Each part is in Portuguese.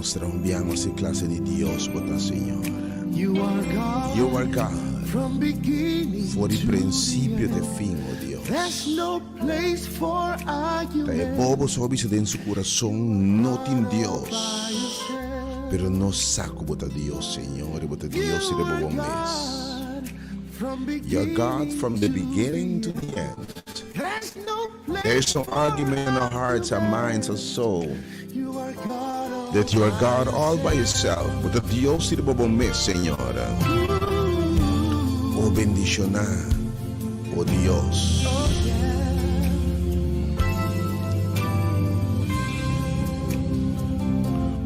nos trombiamos en clase de Dios, bota Señor. You are God From beginning for the to principio the de end. fin, oh Dios. There's no place for argument. Tayo bobo sobi sa din su corazón, no tin Dios. Pero no saco bota Dios, Señor, bota Dios y de bobo mes. You're God from the beginning to the end. There's no place. There's no argument in our hearts, our minds, our soul You are God. that you are God all by yourself. Bota Dios y de bobo mes, Señor. Oh bendicionar, oh Dios.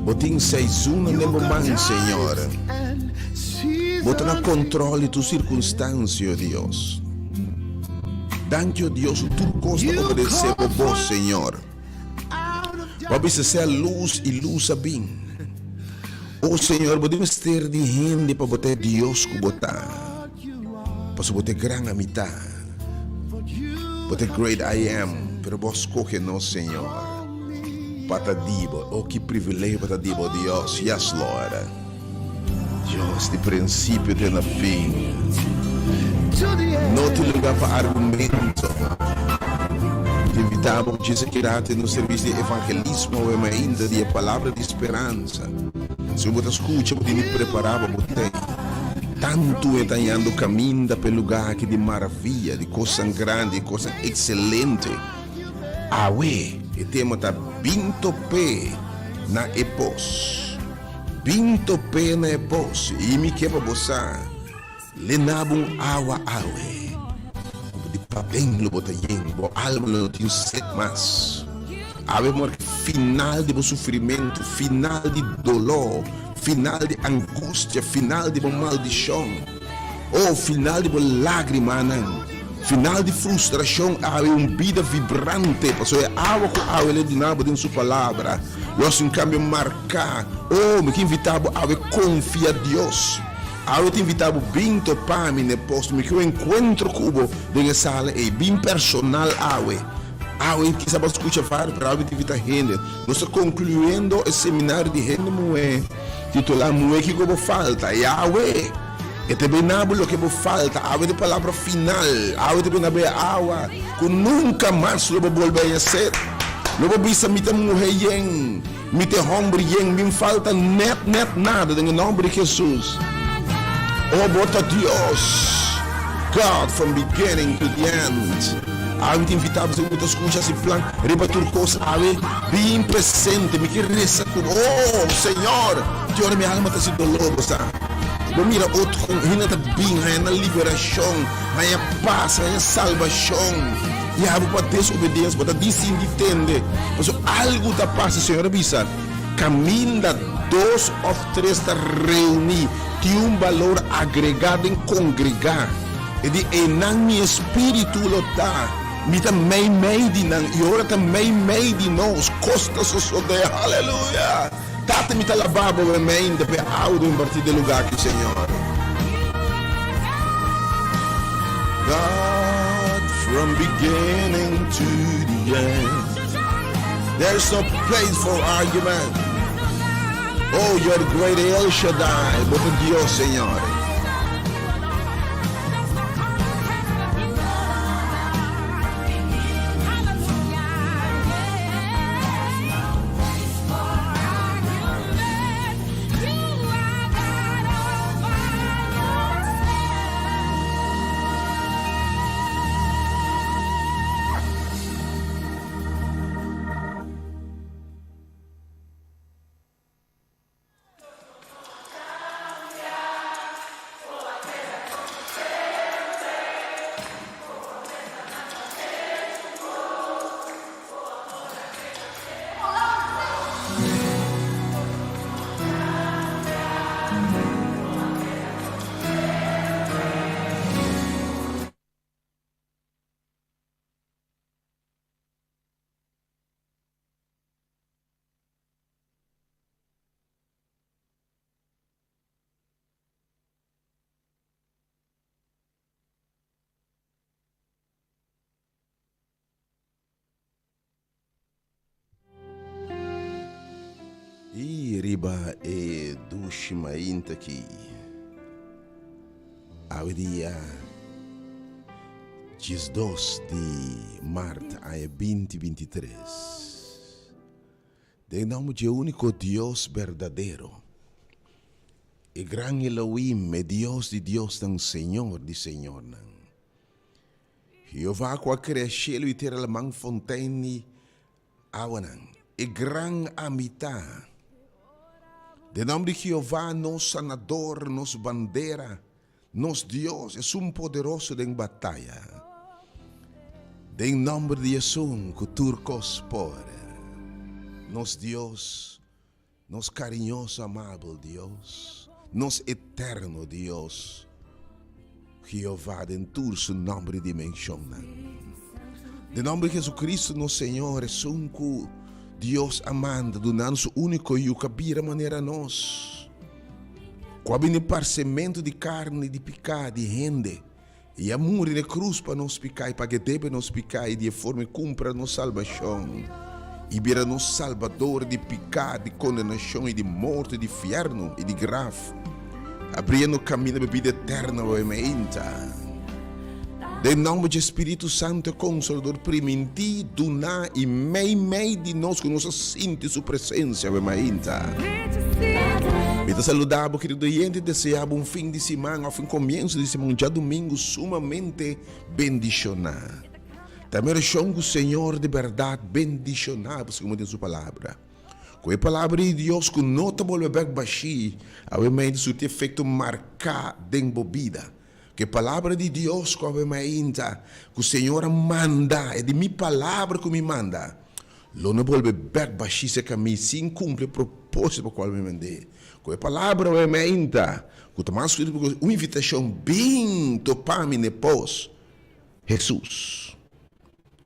Botin 6-1 nel momento, Senhor. Bota na controle tu circunstância, oh Deus. Dante, oh Deus, tu costa obedecer por vós, Senhor. Pode ser a luz e luz a bem. Oh Senhor, podemos ter de rende para botar Deus que botar. Para botar grande amizade. Botar great I am. Pero vos coge no, Senhor. Para dibo. Oh, que privilégio para dibo, Deus. Yes, Lord. Deus, de princípio até no fim. Não te lugar para argumento. Te invitamos a dizer que irá ter no serviço de evangelismo ou ainda de palavra de esperança. Se você escuta, você me preparava, você. Tanto entanhando o caminho pelo lugar que de maravilha, de coisa grande, de coisa excelente. Awe, e temos tá binto pé na epos. Binto pé na epos. E me quebra você. Lenabum awa awe. De papel lo bota yen, bo alma não tem set mais. Awe mor final de sofrimento, final de dolor, final de angústia, final de maldição. Oh, final de lágrima, não. Final de frustração, há vida vibrante, porque é água que há ele de nada em sua palavra. Nós, em cambio, marcar. Oh, me que invitava a confiar a Deus. Eu te invitava bem para mim, né, posto, me que eu encontro com o de sala e bem personal, eu que sabe escutar falar para eu te invitar gente. Nós estamos concluindo o seminário de gente moé, titular moé que como falta, Yahweh. E também nabo lo que me falta, de palavra final, também na beira água, que nunca mais lo vou volver a ser. Lo vou bisa mita mulher yen, mita homem yen, me falta net nada, em nome de Jesus. Oh, bota Deus, God from beginning to the end. Te invitava a muitas coisas em plano, rebatur coisas, bem presente, me que reza com, oh, Senhor, que ora minha alma está se dolorosa, sabe? Mira outro com ainda bem, na liberação, na paz, na salvação. E a para desobediência, para desentender. Mas algo da paz, Senhor, avisa. Caminha 2 ou 3 está reunir, tem valor agregado em congregar. E de enang espírito lotar. Me também de nang, e ora também de nós, costas o de aleluia. Tata me talababo remain de pe audo em partir do lugar aqui, Senhor. God from beginning to the end. There's no place for argument. Oh, you're the great El Shaddai, but Dios, Senhor. ba e dushima intaki. Dia 2 de março a 2023. De nome de único Deus verdadeiro. E gran Elohim, é Deus de Deus, dan Senhor de Senhor. Jeová qua crescelo e ter la mang fontaine awanan. E gran amita. De nome de Jeová, nos sanador, nos bandeira, nos Deus, é um poderoso em batalha. De nome de Jesus, que turcos por. Nos Deus, nos carinhoso, amável Deus, nos eterno Deus. Jeová, dentro seu nome de dimensão. De nome de Jesus Cristo, nosso Senhor, é um Deus amando, donando seu único e o cabira maneira nós. Quando o parcimento de carne, de pecado, de rende, e amor na cruz para nos picar, para que deve nos picar, e de forma cumpra nos salvação. E vira nos salvador de pecado, de condenação, e de morte, de inferno, e de grave. Abrindo o caminho da vida eterna, obviamente. De nome de Espírito Santo, Consolador, primiti, donar e meio de nós, que nós sentimos sua presença, obviamente. Me saludava, querido oyente, deseava fim de semana, um começo de semana, já domingo, sumamente bendicionado. Também oração que o Senhor de verdade bendicionado, como diz sua palavra. Com a palavra de Deus, que não te volve a baixar, obviamente, isso tem efeito marcar dentro da vida. Que a palavra de Deus, obviamente, que o Senhor manda, é de minha palavra que me manda. Lo não volve a baixar esse caminho, sem cumprir o propósito para o qual me mandei. Com a palavra, obviamente, que tomamos uma invitação bem topame depois, Jesus.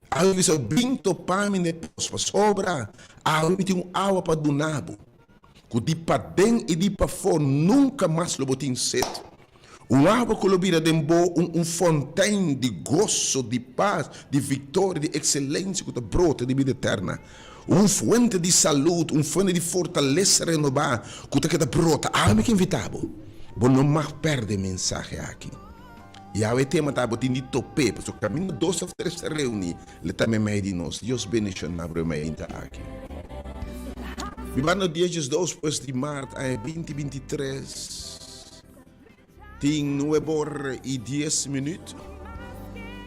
A visão bem topame depois, para sobra, a tem água para donar. Que de para dentro e de para fora, nunca mais lo botem sede. Água que lo vira dentro, fontaine de gozo, de paz, de vitória, de excelência, que brota de vida eterna. Fonte de saúde, fonte de fortaleza renovada, que brota. Me que invitava. Bom, não mais perde mensagem aqui. E o tema está botando tope, porque o caminho 2 ou 3 se reúne, ele também meio de nós. Deus bendicione aqui. Viva no dia 2 de março a 2023. Tem 9 e 10 minutos.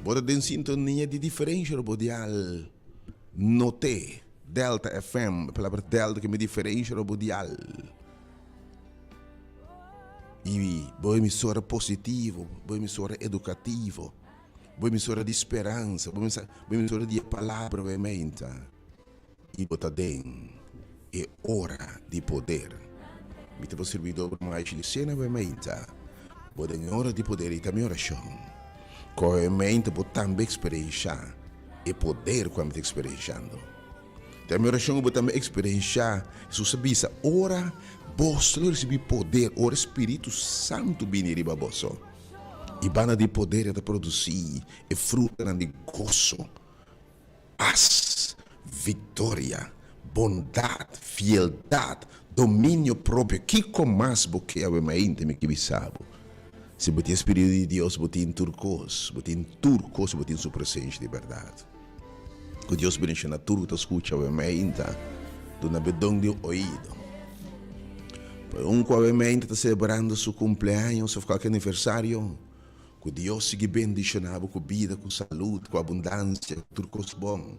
Bota em sintonia de diferença radial. Note Delta FM, a palavra Delta que me diferença radial. E boa emissora positivo, boa emissora educativo, boa emissora de esperança, boa emissora de palavra, obviamente. E bota dentro, é hora de poder. Me teve servidor mais de cena, obviamente. Bota em hora de poder e também oração. Obviamente, bota também experienciar, e poder quando está experienciando. Também oração, bota também experienciar, se você sabia, ora, vos recebi poder, o Espírito Santo viene riba vosso. E bana de poder é de produzir, e fruta de gozo, paz, vitória, bondade, fieldade, domínio próprio. Que mais porque eu me íntimo que bisabo. Se botem Espírito de Deus, botem turcos, botem sua presença de verdade. Que Deus bendiga na turco, te escuta, eu me íntimo, do nabedão de ouído. Obviamente está celebrando seu cumpleaños ou qualquer aniversário, que Deus siga bendicionado com vida, com saúde, com abundância, com tudo coisa bom.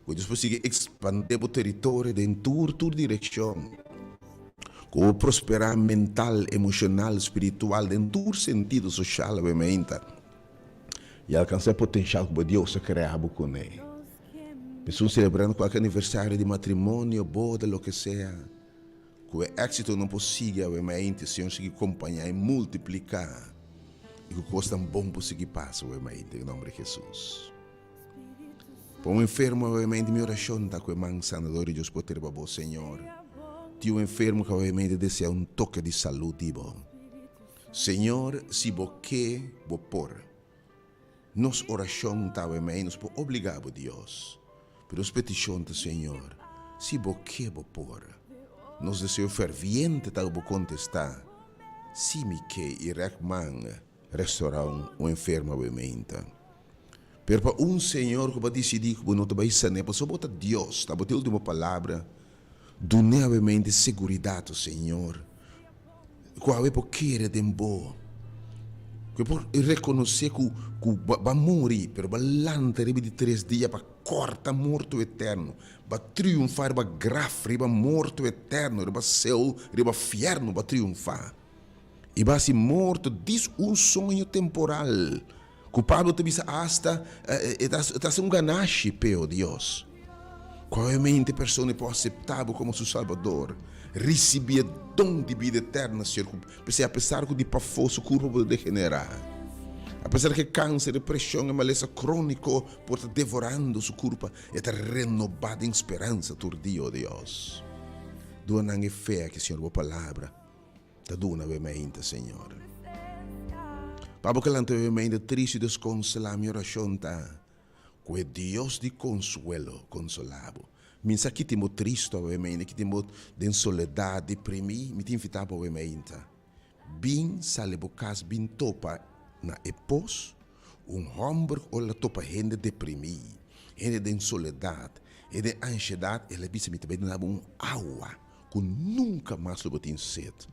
Que Deus siga expandir o território em toda direção. Com prosperar mental, emocional, espiritual, em todo sentido social, obviamente. E alcançar o potencial que Deus ha criado com ele. Pessoas celebrando qualquer aniversário de matrimônio, boda, o que seja. Que o êxito não possível, obviamente, se eu conseguir acompanhar e multiplicar. E que coisa tão bom conseguir passar, obviamente, em nome de Jesus. Para um enfermo, obviamente, minha oração está com o irmão sanador de Deus poder para você, Senhor. Tinha um enfermo que, obviamente, deseja toque de saúde. Senhor, se você vou pôr, nossa oração está, obviamente, nos pode obrigar a Deus. Pero as petições, Senhor, se você vou pôr, nos deseos fervientes tal vou contestar. Se me que irekman restaurar um enfermo obviamente. Pero para Senhor que vai decidir que não vai sanar, para só botar Deus, tá botar a última palavra, do obviamente segurança, Senhor. Qual é porque de boa. Que por reconhecer que vai morrer, pero vai lançar de 3 dias para cortar morto eterno, vai triunfar, vai grafar, vai morto eterno, vai céu, vai inferno, vai triunfar. E vai ser morto, diz sonho temporal. Que o Pablo te disse hasta, está um ganache, peo Deus. Qual é a mente pessoa pode aceitar como seu Salvador? Receber dom de vida eterna, Senhor. Apesar que de pafoso corpo degenerar. Apesar que câncer, depressão e maleza crônico por estar devorando seu corpo, está renovado em esperança todo dia, oh Deus. Dona fé que, Senhor, a palavra, está dona obviamente, Senhor. Pablo que lante obviamente triste e desconsolar minha oração está. Que Deus de consuelo, consolado. Minsa que temo triste, obviamente, que temo de soledade, deprimido, me invitava, obviamente. Bin salebo cas bin topa na epos, homem ou la topa gente deprimido, gente de soledade, e de ansiedade, ele disse me também dava água, que nunca mais lo botin sede.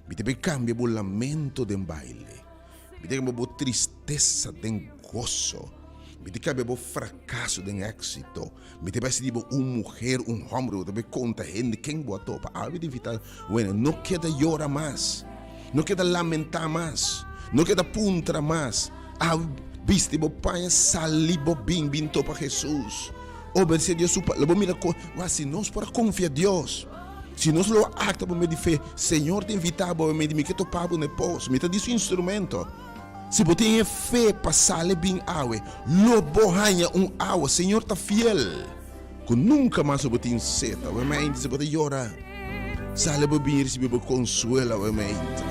Me também cambia o lamento de baile, me também a tristeza de gozo. Me dica bebo fracasso de éxito. Me te vai se dibo mulher, homem, te conta gente quem botou para a vida vital. Bueno, não queda llorar mais, não queda lamentar mais, não queda puntra mais. Ah, viste bo pai salibo bim para Jesus. Obedecer Deus, lo mira se nós para confiar Deus. Se nós lo acta por meio de fé, Senhor te invitava por meio de mim que topava no poço, me te disse instrumento. Se você tem fé para sair bem água, lobo ganha água, Senhor está fiel. Que nunca mais você tem seta, obviamente, se você llora, sai bem receber consuelo, obviamente.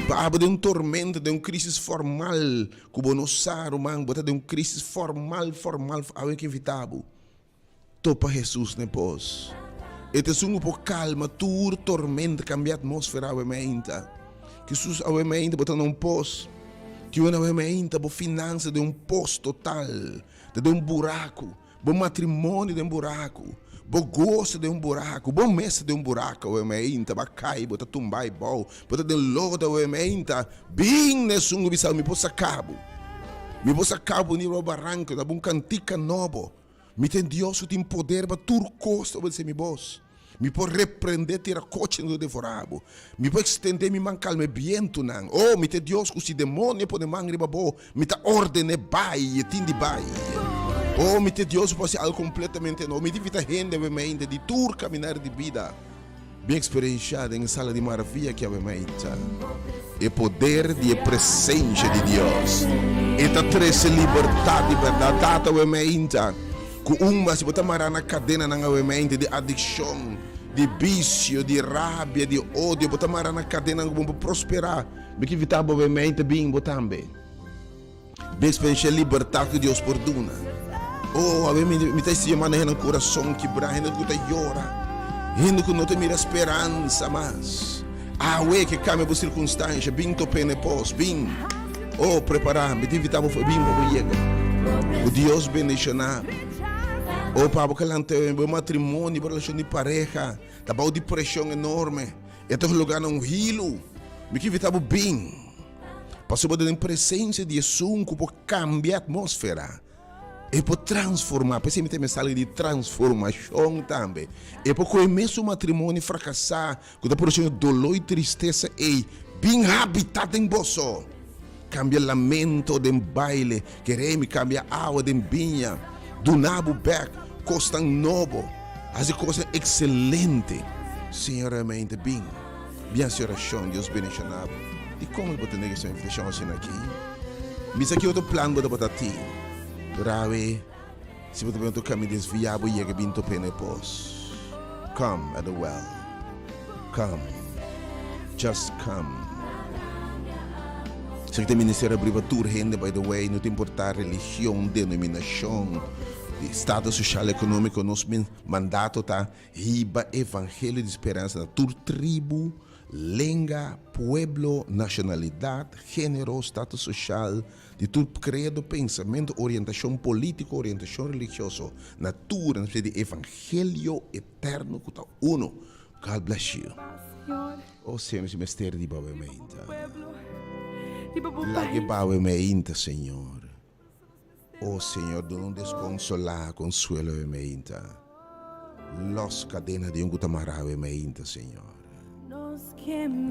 Para de tormento, de crise formal, que você não sabe, man, de crise formal, alguém que invitava. Topa Jesus, né, pós. E te sungo por calma, tur tormento, cambia a atmosfera, obviamente. Que Jesus, obviamente, botando pós. Que uma obviamente a finança de poço total, de buraco, bom matrimônio de buraco, bom gosto de buraco, bom mês de buraco, obviamente, vai cair, bota tumbar e bom, bota de lodo, obviamente, bem nesse bisal, me possa cabo ni o barranco, da bom cantica novo, me tem Deus que tem poder para tur costa, vai ser mi boss. Me pode repreender, tirar coche no devorado. Me pode estender, me mancar me viento nan. Oh, me te Deus que se demônio pode mangar babo. Me te ordene bai, tindi bai. Oh, me te Deus pode ser algo completamente novo. Me te vita gente obviamente de tour caminhar de vida. Bem experienciada em sala de maravilha que obviamente. E poder de presença de Deus. E ta trece liberdade, verdade, obviamente. Que se botar marar na cadena na mente de adicção, de vício, de rabia, de ódio, botar marar na cadena para prosperar, me que evitar obviamente bem botar bem. Bem experiência liberdade que Deus perdona. Oh, obviamente me está chamando no coração quebrar, ainda que está llora, ainda que não tem mira esperança mais. Ah, ué que cambia por circunstância, bem topé ne pós, bem. Oh, preparar, me evitar bem para chegar. O Deus bendicionar. O para que lante um matrimônio, uma relação de pareja, tá bom depressão enorme, e tá lugar num hilo, me que vitava bem, passou por dentro presença de Jesus que pode cambiar a atmosfera, e pode transformar, pensei me tem mensagem de transformação também, e pode começar o matrimônio fracassar, com a produção de dolor e tristeza, e bem habitado em bolso, cambia lamento de baile, querer cambia água de vinha, do nabo back. Costa novo, as coisas excelente, senhoramente bem, a oração, Deus bendicionado. E como eu vou ter essa invitação assim aqui? Mas aqui outro plano para botar ti. Grave, se você tem caminho desviado e chega bem to penepos. Come at the well. Come. Just come. Se você tem ministério abriva tur gente, by the way, não te importa religião, denominação, de Estado Social e Econômico, nos mandato tá riba evangelho de esperança na tua tribo, língua, pueblo, nacionalidade, gênero, status social, de tu credo, pensamento, orientação política, orientação religiosa, natura, de evangelho eterno, que tá uno. God bless you. Oh Senhor, esse mistério de bawe meinta. Lagi bawe meinta, Senhor. Oh Senhor, do não desconsolar, consuelo meinta. Los cadena de tamarawe meinta, Senhor.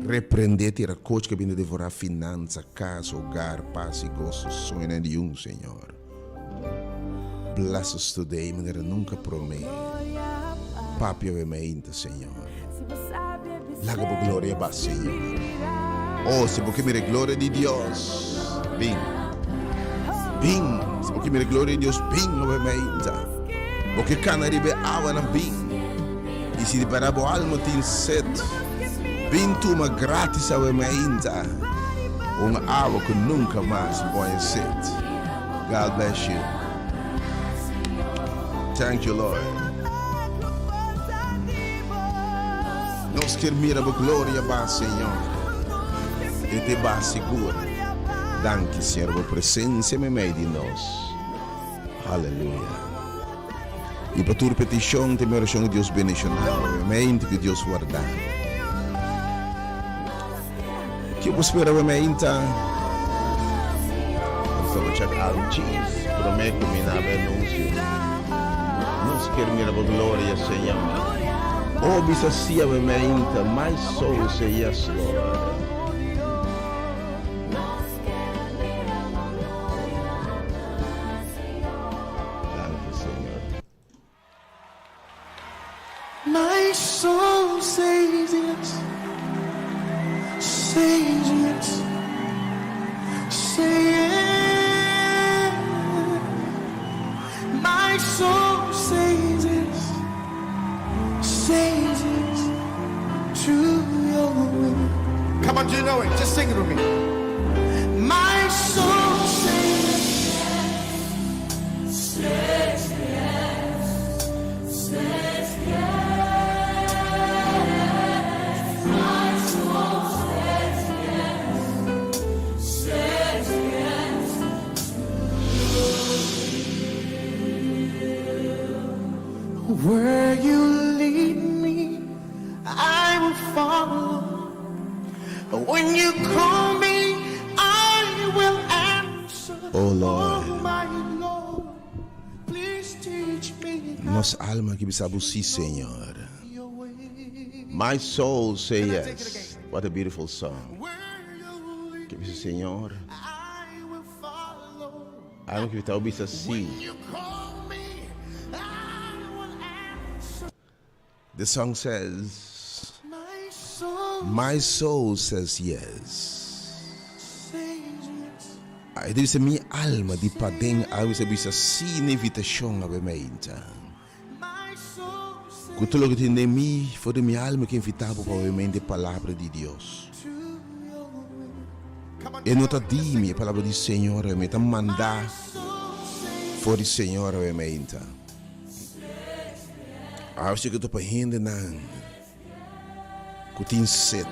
Repreendete e coach que viene devorar finança, casa, hogar, paz e gosto, sonho de Senhor. Bless us today, maneira nunca promete. Papio e meinta, Senhor. Laga por glória ba, Senhor. Oh, se porque mire glória de Deus. Bing. Bing. Se porque mire glória de Deus, bing o meinta. Porque canari be awa na bing. E se para bo alma tin set. Bintu uma grátis a meinta. Água que nunca mais vai ser. God bless you. Thank you, Lord. Nós queremos a glória para Senhor. E te va seguro. Danke, Senhor, por presença em meio de nós. Aleluia. E para tua petição, te oração de Deus bendicionar. Amém, que Deus guardar. Que eu espero meinta. Vamos check out cheese. Prometo me na anúncio. Nós queremos a glória, Senhor. Oh, bisa sia meinta, my soul say yes, Lord. Danke, Senhor. My soul says yes. Says yes. Say yes. My soul says yes. Says yes to your will. Come on, do you know it? Just sing it with me. My soul says yes. Says yes. Says yes. My soul says yes. Says yes. Where you lead me, I will follow. When you call me, I will answer. Oh, Lord. Oh, my Lord, please teach me Nossa alma que sabe sim, Senhor. your way. My soul say yes. What a beautiful song. Where you lead Que bisa, Senhor. I will follow. Alma que está bisa sim. You call me, I will answer. The song says, My soul my soul says yes. says yes. Ai deve ser minha alma de padeng a bisa sim invitação a meinta. My soul says Kutulo que tem mi foi de minha alma que invitava para o mente a palavra de Deus. to your will. Come on, E não tá dimi a palavra do Senhor a menta mandar for o Senhor a menta. Acho que eu tô para rende não. Kutin set.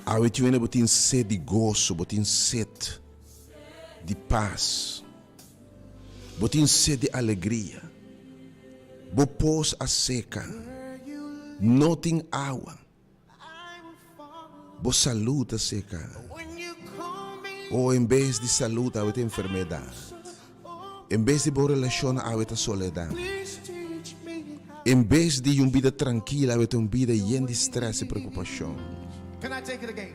Awe tu vene botin set de gozo, botin set de paz. Botin set de alegria. Bo pós a seca. Não tem água. Bo saúde a seca. when you call me, Ou em vez de saúde, awe tem enfermidade. Em vez de boa relação, awe tem soledade. please teach me how. Em vez de uma vida tranquila, awe tem uma vida cheia de estresse e preocupação. Can I take it again?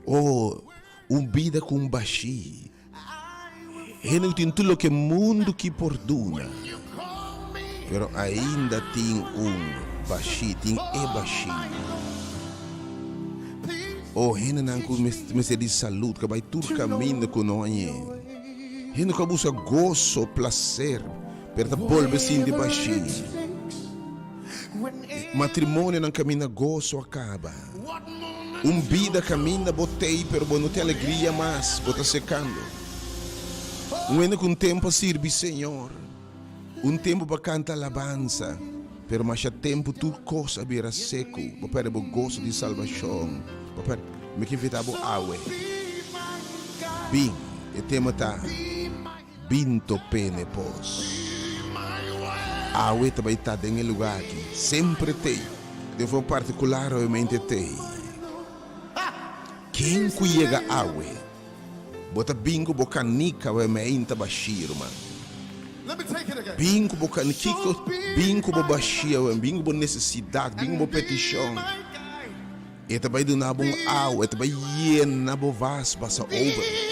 Ou uma vida com baixi. Ele tem tudo que o mundo que perdona. You call me, Pero ainda tem baixi, tem baixi. please. Oh, ele não com de saúde, que vai tudo caminho com nós. Ele não busca gozo, prazer, para volver assim de baixi. When it, Matrimônio não caminha gozo acaba. what moment Vida caminha botei, pero não tem alegria mais, bota secando. Um ano com tempo sirve, Senhor. Um tempo para cantar alabança, pero mais tempo tu coisa vira seco, para o gozo de salvação, para me que vita bo awe. Bem, e tema tá binto pene pos. Awe também tá em lugar aqui, sempre tem. De forma particular, obviamente tem. Quem cuiega awe? Bota bingo bocanica, obviamente bashir, man. Let me take it again. Bingo bocanica, bingo bo bashir, bingo bo necessidade, bingo bo petição. E também do nabo awe, também na bo vas basa over.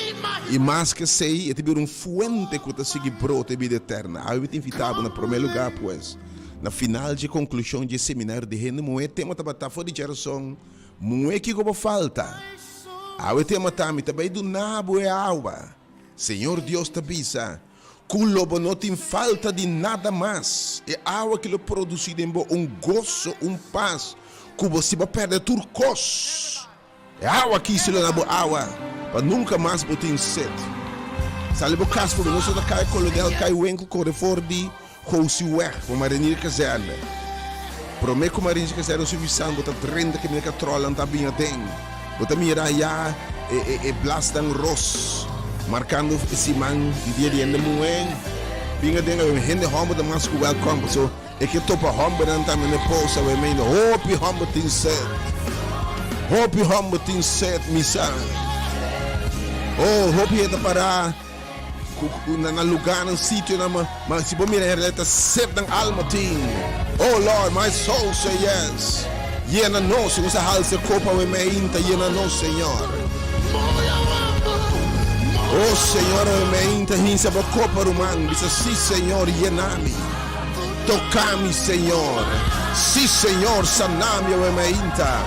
E mais que sei, é ter fuente que te sigue brote vida eterna. Eu te invitava no primeiro lugar, pois, na final de conclusão de seminário de renda, moe tema tabata fora de geração, moe que como falta. Eu tema também do nabo é água. Senhor Deus te bisa, culo não tem falta de nada mais. É água que lhe produz gozo, paz, que você vai perder turcos. É água que se lhe dá água. Para nunca mais botar sede. Sabe o caso porque nós estamos cai colonial cai o enco corre fora de house weg para marinheiro caserna. Promete que marinheiro caserna o suficiente botar 30 que me controlam também tem. Botar mira já e blastan ros marcando esse man dia de ende moen. Binga denga we hende hombo da masku welcome so e que topa hombo dan também ne posa we meino hope hombo tin set. Hope hombo tin set misa. Oh, hope é para na lugar, no sítio, mas se você mirar, ele está certo na alma, tem. Oh Lord, my soul say yes. Llena nós, se você halsa copa we me inta, llena nós, Senhor. Oh Senhor, we me inta, hinsa ba copa romano, diz sim, Senhor, llena-me. Toca-me, Senhor. Sim, Senhor, sana-me, we me inta.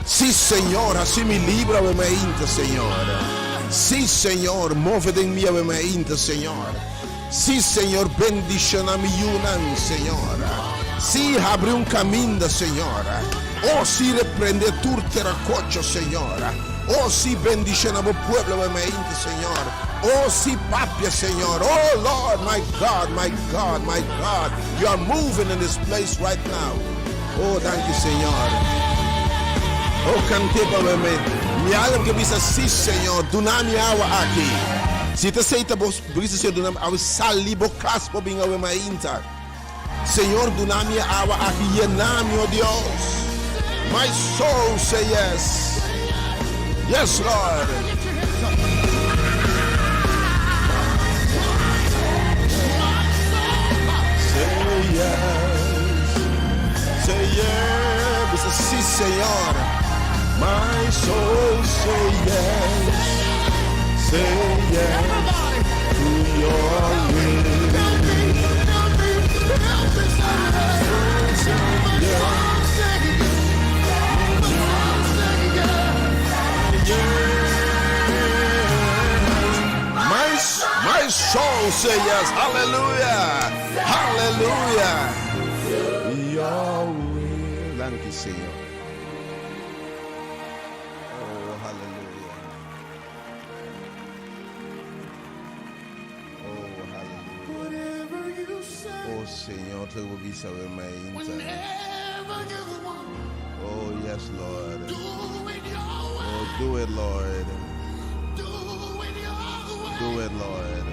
Sim, Senhor, assim me livra, we me inta, Senhor. Sim, Senhor, move-te em minha mente, Senhor. Sim, Senhor, bendiciona-me, Senhor. Sim, abre caminho, Senhor. Oh, sim, repreende tudo terracocho, Senhor. Oh, sim, bendiciona o povo, mente, Senhor. Oh, sim, papia, Senhor. Oh, Lord, my God, my God, my God. You are moving in this place right now. Oh, thank you, Senhor. Oh, cante para mim. Mi alma que bisa sim, Senhor, dunami awa aqui. Se te aceita bisa Senhor dunami awa sali bocas po binga we mainta. Senhor, dunami awa aqui yenami, oh Deus. My soul say yes. Yes, Lord. Say yes. Say yes. Bisa sim, Senhor. My soul say yes to your will. My soul say yes, hallelujah, hallelujah. Your will. Thank you, Senhor. Senhor, tu ouvi saber mais. Oh, yes, Lord. Oh, do it, Lord. Do it, Lord.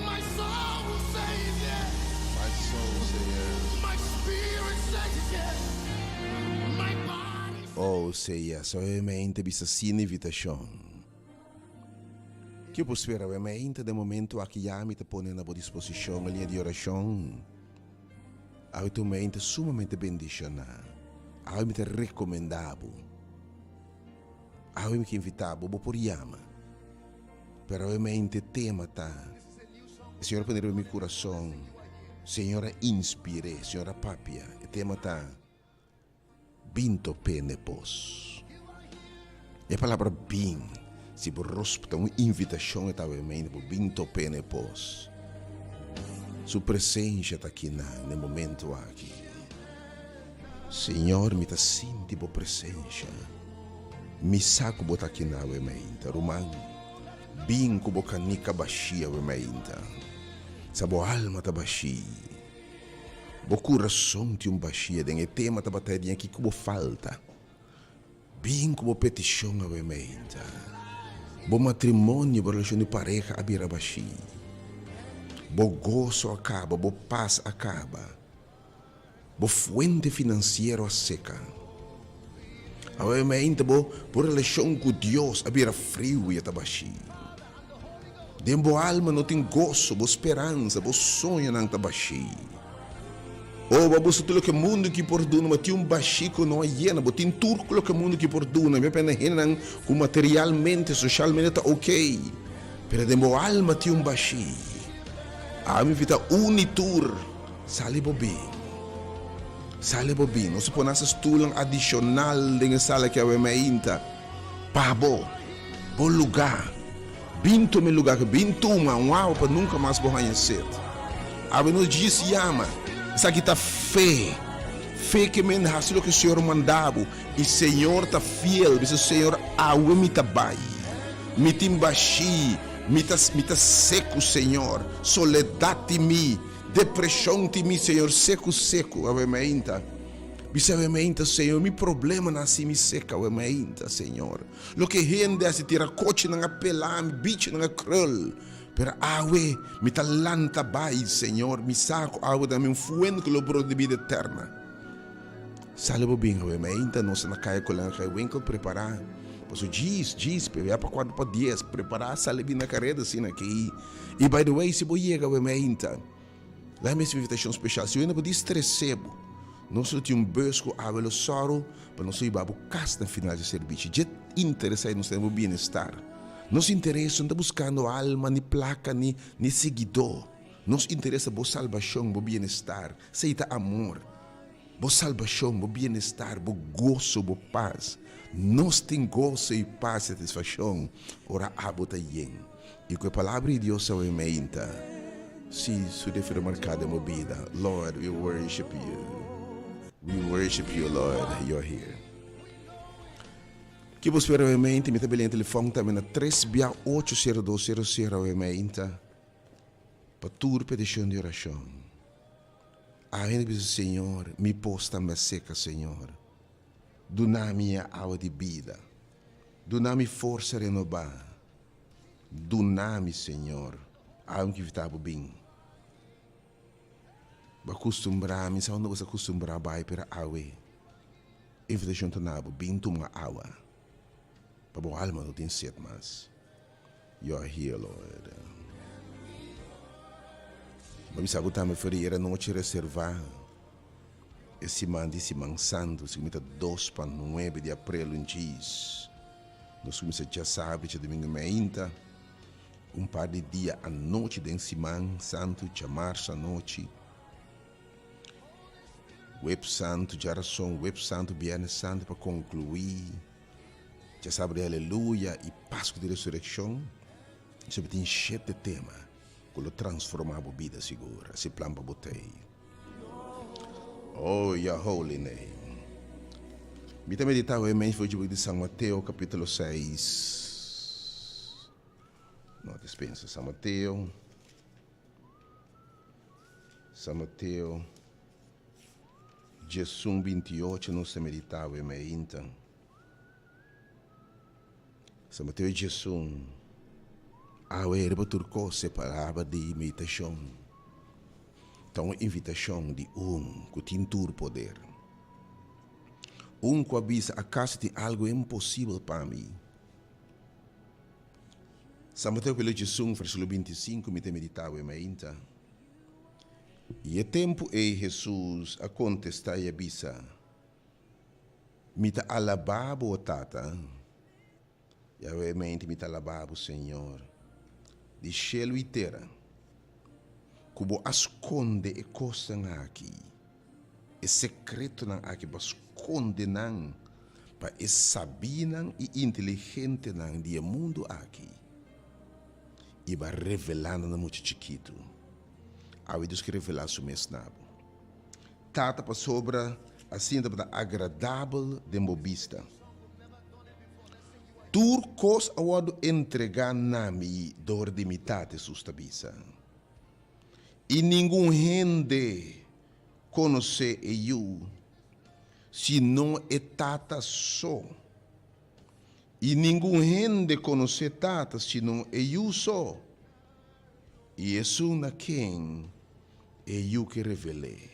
My soul says yes. My soul says yes. My spirit says yes. My body. Oh, say yes. Obviamente, bisa sin invitação. Que eu posso esperar, obviamente, de momento aqui já me te põe na boa disposição a linha de oração. Automamente sumamente bendicionar. Automamente recomendado. Automamente invitado. Bo por yama. Pero automamente tema tá. Senhor poner meu coração. Senhora inspire. Senhora papia. E tema tá. Binto pene pos. E a palavra bin. Se por rospita uma invitação e automamente por binto pene pos. Sua presença está aqui no momento aqui. Senhor, me está sentindo a presença. Me saco botar aqui na mente. Romano, bem com boca nica baixia mente. Sabo alma tá baixia. Bo coração de baixia, den e tema ta bateria aqui como falta. Bem como petição a menta. Bo matrimônio, bo relação de pareja a bira baixi. Bo gozo acaba, bo paz acaba. Bo fuente financeiro a seca. A menta bo por relação com Deus a bira frio e a tabaxi. Dembo alma não tem gozo, bo esperança, bo sonho nang tabaxi. O babuso tulo que mundo que por duna, mas tinha baxico não é hiena, mas tem turco que mundo que por duna, me pena hiena com materialmente, socialmente tá ok, pero dembo alma tinha baxi, a mi vita unitur, sale bobin, não se põe nessas tulang adicional dengan sala que é me inta, pabo, bom lugar, binto me lugar que binto uma, uau, para nunca mais vou conhecer, a nos diz yama. Essa aqui tá fé que me nasceu que o Senhor mandava, e o Senhor tá fiel, o Senhor aue me tabai, me timbaxi, me tá seco, Senhor, soledade me, depressão te me, Senhor, seco, avementa, bisavementa, Senhor, mi problema nasce me seca, avementa, Senhor, lo que rende se tira coche na pelame, bicho na krul. Pero awe, mi talanta bai, Senhor, mi saco awe da mi fuente que lobro de vida eterna. Salve bem, awe, mas ainda não se na caia com a winkel preparar. Pois o diz, é para 4 para 10, preparar salve na carreira assim aqui. E by the way, se você chega, awe, mas ainda, lá é minha invitação especial. Se eu ainda pode estressar, não só tinha busco awe lo soro, para não ser babu cas na final de serviço. Já interessa em nosso bem-estar. Nos interessa não buscando alma, ni placa, ni seguidor. Nos interessa bo salvação, bo bem-estar, seita amor. Bo salvação, bo bem-estar, bo gozo, bo paz. Nos tem gozo e paz, satisfação. Ora abota yen. E com a palavra de Deus ao ementa. Se su defira marcada em vida. Lord, we worship you. We worship you, Lord. You're here. Que você realmente me tabela em telefone também na 3680200 realmente para tua petição de oração. Ainda diz Senhor, me posta me seca, Senhor. Dona minha água de vida. Dona minha força renovar. Dona minha Senhor, algo que estava bem. Acostumbrar-me, se não você acostumbrar vai para água. Invitação tanabo, bem toma água. Para a alma não tem sede mais. You are here, Lord. Mas sabe também foi era noite reservar. Esse man santo, se comenta 2 para 9 de abril em dias. Nós começamos já sabe que domingo ainda par de dias à noite desse man santo, já março à noite. Web santo, já razão, web santo, Viernes santo para concluir. Já sabe, aleluia, e Páscoa de ressurreição, isso tem 7 temas, que transformar a vida segura, se planta botei. Oh, your holy name. Me também meditava em foi de São Mateus, capítulo 6. Não, dispensa, São Mateus, 28, não se meditava em então. São Mateus Jesus, a erva turco separava de imitação. Então, a invitação de que tem todo poder. Que avisa, acaso tem algo impossível para mim. São Mateus, pelo Jesus, versículo 25, me meditava em ainda. E é tempo e Jesus a contestar e avisa. Me ta alababo o tata. E realmente me talababo, Senhor, de cielo e terra, como esconde e coisa aqui, e secreto não aqui, para esconde não, para saber e inteligente não de mundo aqui, e para revelando no muito chiquito, a Deus que revelar o mesnabo, tata para sobra, assim para agradável de mobista. Turcos awado entregar nami dor de mitade sustabisa. E ninguém rende conhecer eu, se não é tata só. E ninguém gente conhece tata, se não é eu só. E isso na quem é eu que revelei.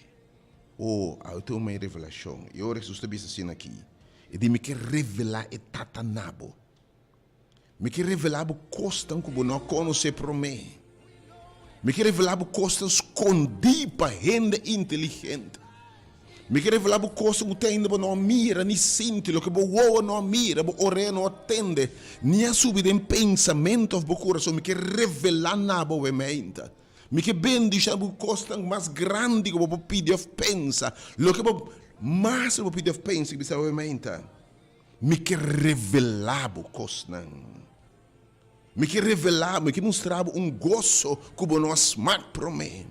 Eu tenho uma revelação. E ora Jesus está assim aqui. E de me que revelar é tata nabo. Me que revelar o costa que não conhece para mim. Me que revelar o costa escondido para gente inteligente. Me que revelar o costa que ainda não mira, nem sente, o que boa não mira, o orelha não atende, nem a subida em pensamento do coração. Me que revelar na boa mente. Me que bendice o costa mais grande que o pedir pensa. O que mais o pedir pensa que boa mente. Me que revelar o costa. Me que revelar, me que mostrar gozo que não smart para mim.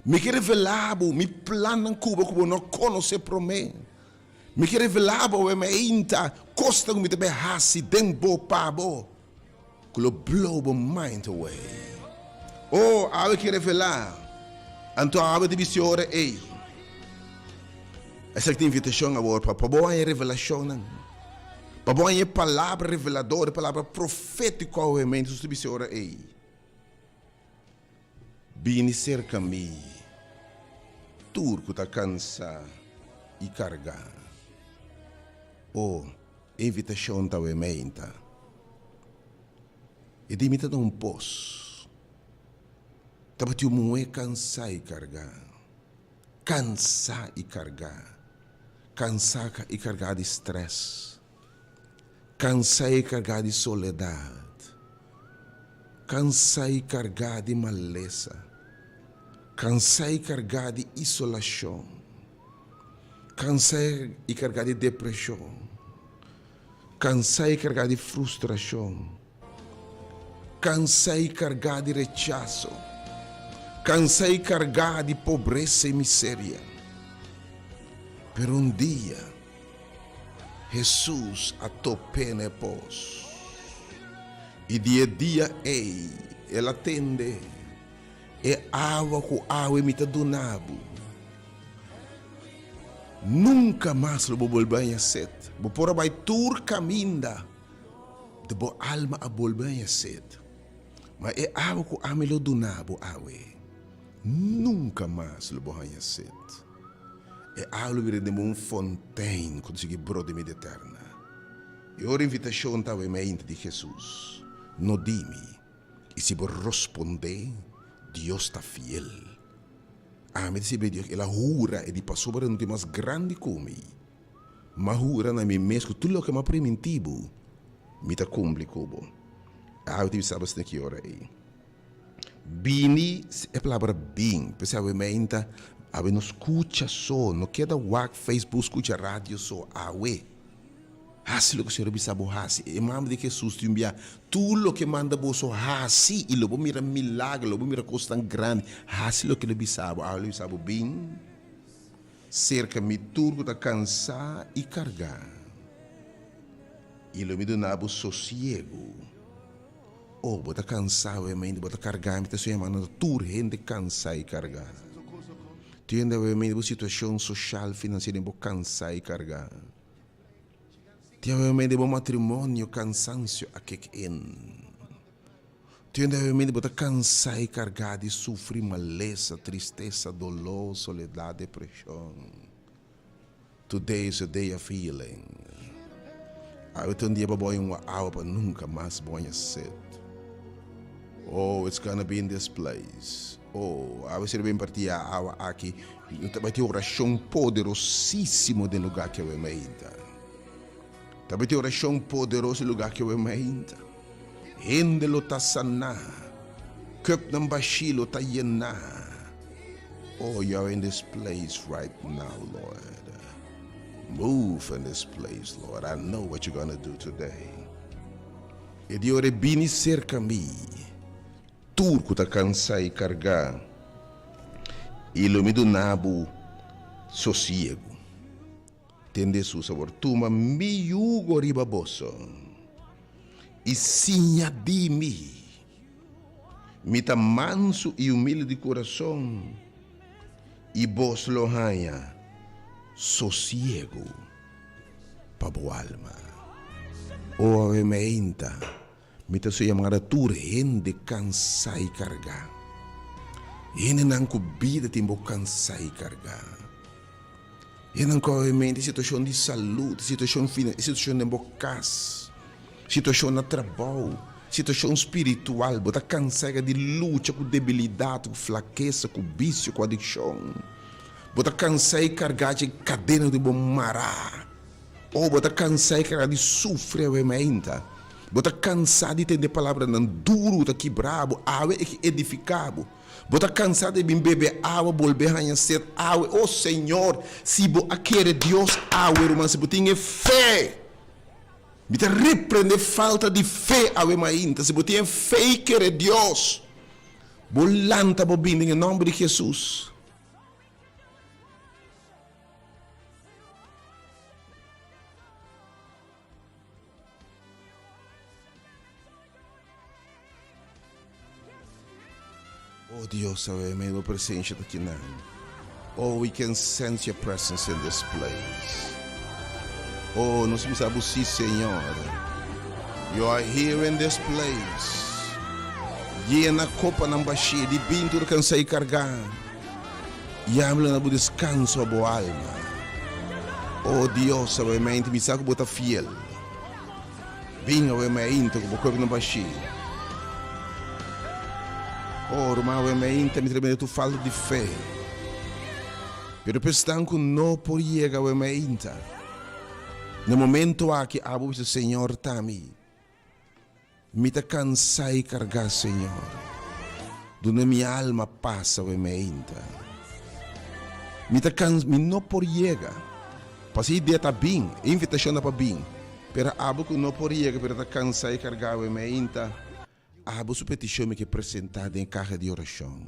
Me que revelar, me plano que não conhece para mim. Me que revelar, me inta, costa que me te behasi, dembo pabo. Que lo blow my mind away. Eu que revelar. Então, eu te disse, ei. Essa invitação agora, para boa revelação, para boa palavra reveladora, palavra profética ao momento, você disse, ei. Vini cerca me, turco tá cansa e carregar. Invitação tá ementa. E dimita de pos. Tava tiu moe cansa e carregar. Cansa e carregar. Cansa e carregar de stress. Cansa e carregar de soledade. Cansa e carregar de maleza. Cansa e carregar de isolação. Cansa e carregar de depressão. Cansa e carregar de frustração. Cansa e carregar de rechaço. Cansa e carregar de pobreza e miséria. Pero dia, Jesus a topene pos. E dia ela atende. É água com água imita do nabo. Nunca mais lo volver a set. Bo por vai tur caminda. De bo alma a volver a set. Mas é água com água do nabo awe. Nunca mais lo volver a set. É água vira de uma fontaine conseguir brode de eterna. E ora invitação tá em mente de Jesus. No dime. E se vou responder, Deus está fiel. Me dice Deus, ela jura e di passou para não ter mais grande come. Mas jura na mim mesmo tudo o que é mais primitivo, me tá cumpre como. Eu te sabe se que hora aí. Bini é palavra bem, pessoal mente, ave não escuta só, não queda walk Facebook, escuta rádio só, Hasi lo que o Senhor bisabo hasi. E mama de Jesus timbia tudo o que manda boso hasi. E lobo mira milagre, lobo mira coisa tão grande. Hasi lo que lo bisabo. Lo bisabo bem. Cerca me turco da cansar e carregar. E lo me donabo sossego. Bota cansar, mente, bota carregar. Me tá só chamando tur gente cansar e carregar. Tiende a situação social, financeira, bota cansar e carregar. Tiene de bom matrimônio, cansancio a kick in. Tiene de botar cansar e carregar de sofrer maleza, tristeza, dolor, soledade, depressão. Today is a day of healing. Eu tenho dia para botar uma água para nunca mais botar sede. It's gonna be in this place. Eu sei bem partir a água aqui. Vai ter oração poderosíssima no lugar que eu me entra. Tapi tem oração poderosa no lugar que eu imagino. Hende lo ta sana. Cup ng bashi lo ta yena. You're in this place right now, Lord. Move in this place, Lord. I know what you're going to do today. E di ore bini cerca mi. Turco ta cansa e carga. E lo mi do nabo sossiego. Tende su sabor. Tuma mi yugo ribaboso. E sinha di mi. Mi ta manso e humilde de coração. e vos lo haya sosiego para boa alma. O avementa, mita so chamada tur de cansar e carregar. E não cubida tempo cansar e carregar. E não obviamente situação de saúde, situação financeira, situação de casa, situação de trabalho, situação espiritual, bota cansada de luta com debilidade, com fraqueza, com vício, com adicção. Bota cansada e carregar de cadeira de bom mará. Ou bota cansada e carregar de sofrer obviamente. Bota cansado de ter palavra não duro, tá quebrado, água é edificado. Bota cansado de beber água, volver a ser água. Oh Senhor, se você quer Deus água, irmão, se você tem fé, você repreende falta de fé, se você tem fé e quer Deus, bolanta bobinho em nome de Jesus. Oh Deus, may your presence aqui now. Oh, we can sense your presence in this place. Oh, nós precisamos sim, Senhor. You are here in this place. Llena a copa ng bashi, di binto na cansar e cargar. Yamla na bu descanso a boa alma. Oh Deus, may intimisa ko bota fiel. Binga may inta ko bukog ng bashi. Oh, irmão, me tremendo tu falta de fé. Pero pestanco não por chegar a me inta. No momento aqui, abo o Senhor tami. Me ta cansar e carregar, Senhor. Dona minha alma passa a me inta. Me ta cansar, me não por chegar. Passa ideia tá bem, invitação tá bem. Pero abo que não por chegar, pero ta cansar e carregar a me inta. Abo sua petição me que apresentada em carga de oração.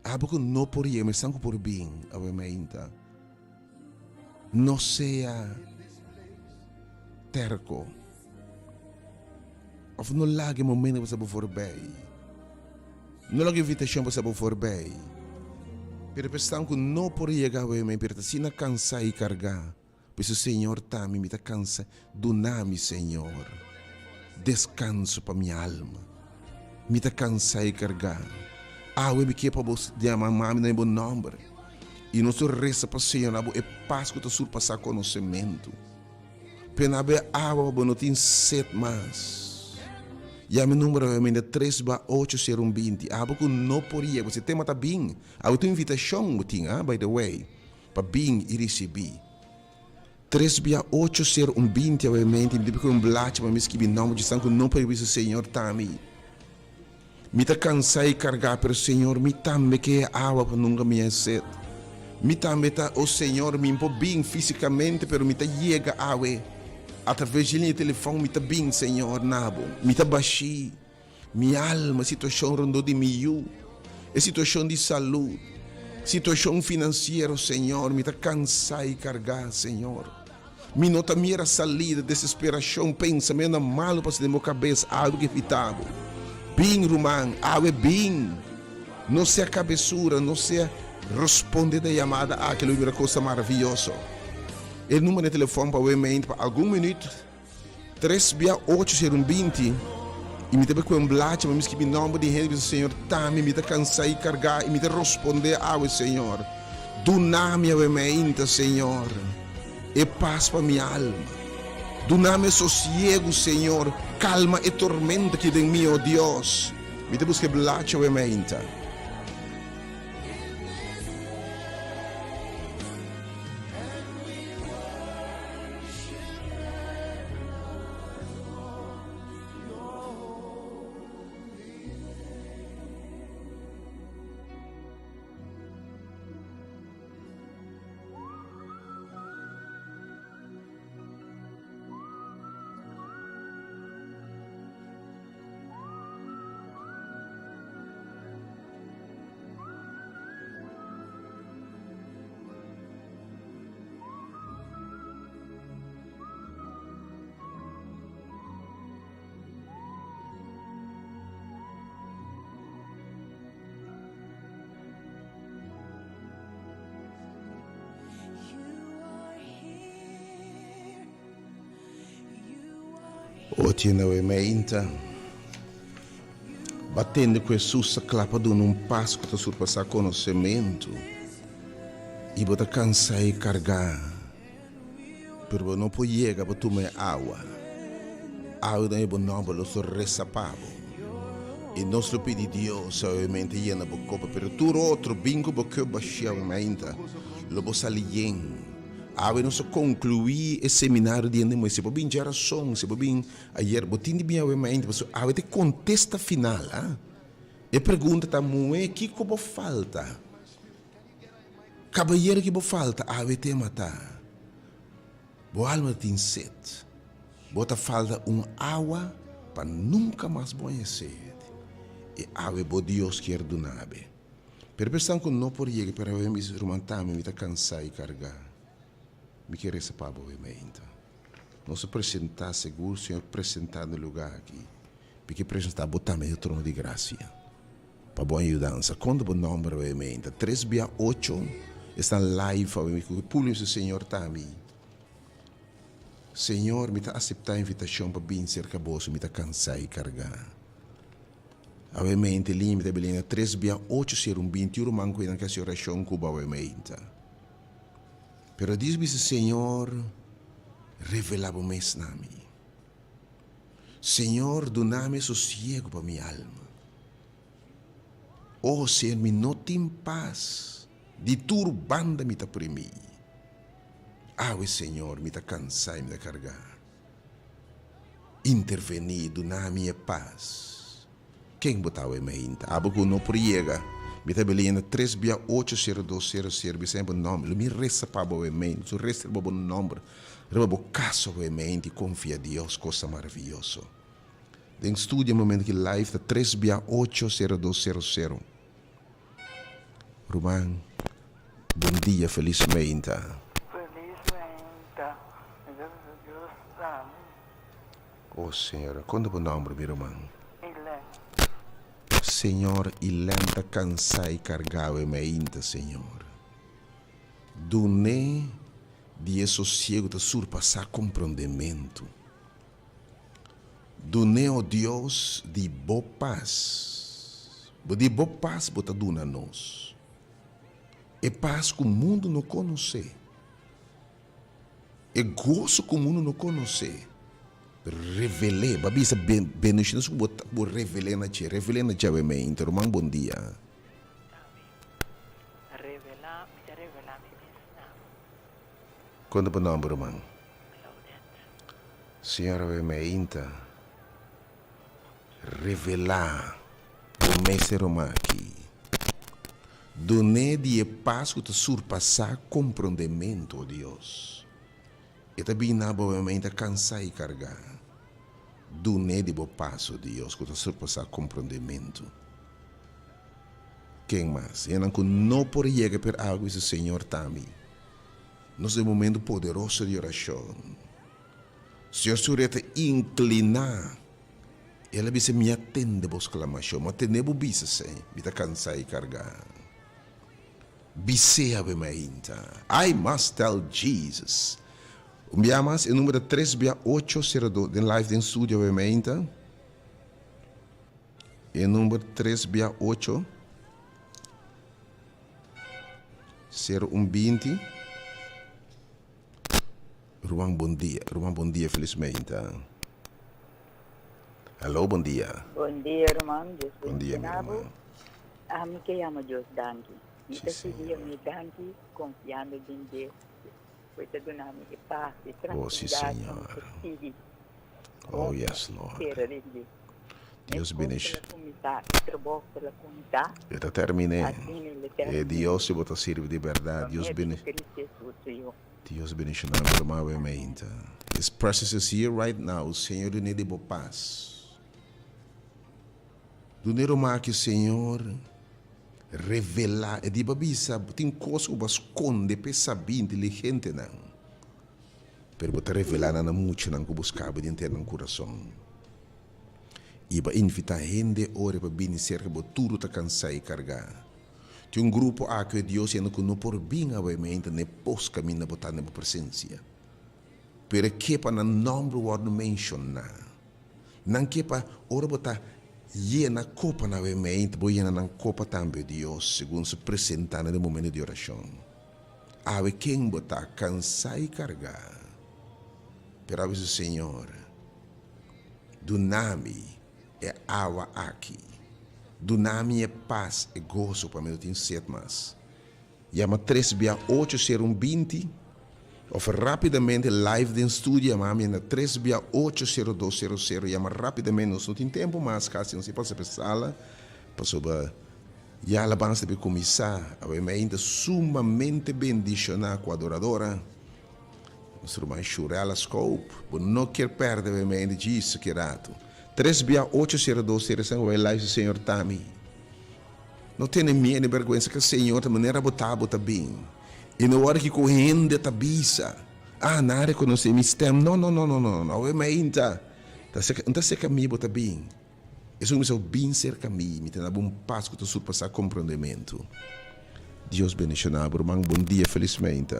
Abo que não por ir, mas sangue por bem, obviamente. Não seja terco. Of não lage momento para você for bem. Não lage invitação para você for bem. Pero pensando que não por ir, obviamente, pero se não cansar e carregar, pois o Senhor tá me tá cansa do nome, Senhor. Descanso para minha alma. Me tá cansar e carregar. Eu me quero para você de amar no bom nome. E nosso reza para o Senhor é paz que surpassa conhecimento. Pena ver água não tem sete mais. E a meu número é 3/80120. Que não podia. Você tem que bem. A tua invitação, by the way, para bem e receber. 3/80120 obviamente, me com um blate para me escrever nome de sangue não para o Senhor tami. Me tá cansar e carregar para o Senhor, me também que é água para nunca me sede. Me também tá o Senhor me impõe bem fisicamente, pero me tá chega água. Através de linha de telefone me tá bem, Senhor, nabo. Me tá baixi. Minha alma, situação rondou de mil. É situação de saúde. Situação financeira, Senhor, me tá cansar e carregar, Senhor. Me nota mira salida, desesperação, pensamento malo para ser na cabeça, algo evitado. Bem, Romão, algo é bem. Não seja cabeçura, não seja responder da chamada àquela uma coisa maravilhosa. O número de telefone para o mente para algum minuto, 3/80120. E me teve com um blate, mas que me nome de gente, Senhor, tá me tá cansar e carregar e me tá responder ao Senhor. Do nome ao mente, Senhor, e paz para minha alma. Do nome sossego, Senhor, calma e tormenta que tem mim, oh Deus. Me teve que blate ao mente. Otiene we meinta. Battendo questo sa clapa d'un un passo che surpassa conoscimento. E bota cansai carga. Per non può llega per tu me agua. Agua da ebo nome lo sorressa pavo. Il nostro pedi Dio sa ovviamente iena boccopa per tu otro bingo bocco bascia meinta. Lo bo salien. Ave non so concluir e seminário de ende se bobin geração se bobin ayer botin de bem ave mente so ave te contesta final e pergunta ta moe que como falta caballeiro que bo falta ave te matar bo alma tin set bota falta água para nunca mais conhecer e ave bo Deus quer do nabe per pensar que não por chegar para ave me romantame me tá cansar e carregar. Me quer essa pabo obviamente. Não se apresentar seguro, Senhor, apresentar no lugar aqui. Porque apresentar botar meio trono de graça. Para boa ajudança. Quando o nome obviamente. 3/8 está live, o público do Senhor está a mim. Senhor, me está aceitar a invitação para vir cerca bolso, me está cansar e carregar. Obviamente, limite beleza 3/8 ser 21 manco em que a oração cuba obviamente. Pero diz-me, Senhor, revelava-me esse nome. Senhor, dá-me sossego para minha alma. Oh, Senhor, me não tem paz. De turbanda me está por mim. Senhor, me está cansado, me está carregar. Intervenir, dá-me paz. Quem botava em mente? Que não priega. Me está beleza 3/80200 me sempre nome. Me resta para o mente, o resto é bom nome. Reba bo caso o mente, confia a Deus, coisa maravilhosa. Den estudio momento que live está 3/80200. Roman, bom dia, felizmente. Deus sabe. Oh Senhor, quando o nome, meu irmão? Senhor, e lenta cansar e carregar o mente, Senhor. Dune de sossego de surpassar compreendimento. Dune, oh Deus, de boa paz. De boa paz, bota duna nós. É paz que o mundo não conhece. É gozo que o mundo não conhece. Revelé, babisa benedição que vou revelar na tia o mente. Romão, bom dia. Revelar, me mesmo. Quando o nome, Romão? Senhora, o mente. Revelar o mestre Romão aqui. Doné de paz que te surpassar compreendimento, Deus. E também na boa mente cansar e carregar. Do de bo passo, Deus, que te surpassar compreendimento. Quem mais? E não por chegar per algo esse Senhor também. Nós é um momento poderoso de oração. Senhor, sureta inclinar. Ela bisa me atende a exclamação, mas atende a bisa sem, me tá cansar e carregar. Bisea be mainta. I must tell Jesus. Enviamos o número 3/802 de live em estúdio, obviamente. O número 3/8 0120. Ruang, bom dia, felizmente. Alô, bom dia. Bom dia, irmão. Bom dia, meu irmão. Me chamo Deus Danke. Sim, Esse Senhor. dia me Danke, confiando em Deus. Foi todo nome de paz e Oh, sim, tranquilidade. Senhor. Oh, yes, Lord. Deus bendiga. Trabalho pela comunidade. Eu te terminei. Assim, ele tem. E Deus se você serve de verdade. Deus bendiga. Deus bendiga na minha obviamente. His presence is here right now. O Senhor do de boa paz. Do nero que o Senhor revelar e di babisa tem coisa que esconde para saber inteligente não. Pero botar revelar na muito não que buscava dentro do coração. E para invitar gente ora para vir cerca de tudo tá cansar e carregar. Tem um grupo que Deus ainda que não por bem obviamente ne pos caminho botar na presença. Pero que para não nome word mencionar. Não que para ora botar na copa na mente, boa na copa também Deus, segundo se apresentar no momento de oração. Ave quem botar cansar e carregar. Pero a vezes, Senhor, do nome é água aqui. Do nome é paz e gozo para mim, tem 7 mais. Chama 3680120 ou rapidamente live de estúdio, chama na 3680200. Chama rapidamente, não tem tempo mais, caso não se possa pensar, para sobre a alabança de começar, a ainda sumamente bendicionar com a adoradora. Nós vamos chorar a scope, mas não quer perder a mente disso que rato. 3680200 vai live do Senhor Tami. Não tenha medo e vergonha que o Senhor de maneira botar bem. E na hora que correndo está bisa, nada reconhecer meu sistema. Não, é ainda. Não sei caminho botar bem. Isso é um bem ser caminho, me tem um bom passo que tu surpassar compreendimento. Deus bendicionar, irmão. Bom dia, felizmente.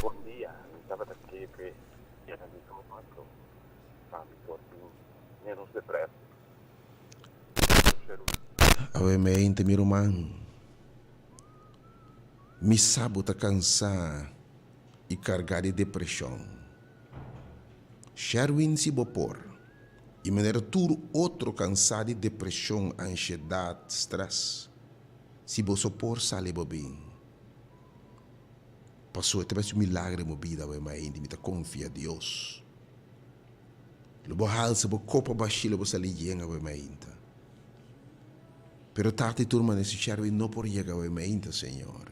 Bom dia, estava daqui que era de Tomato, sabe, por menos depressa. Obviamente, meu irmão, me sabe tá cansar e carregar de depressão. Sherwin se bopor, e maneira tudo outro cansar de depressão, ansiedade, stress. Se você sopor, sale bem. Passou até um milagre na vida, obviamente, me confia a Deus. Lobo halsa, bo copa baixila, bo saliyenga, obviamente. Pero tarde turma nesse Sherwin não por chegar, obviamente, Senhor.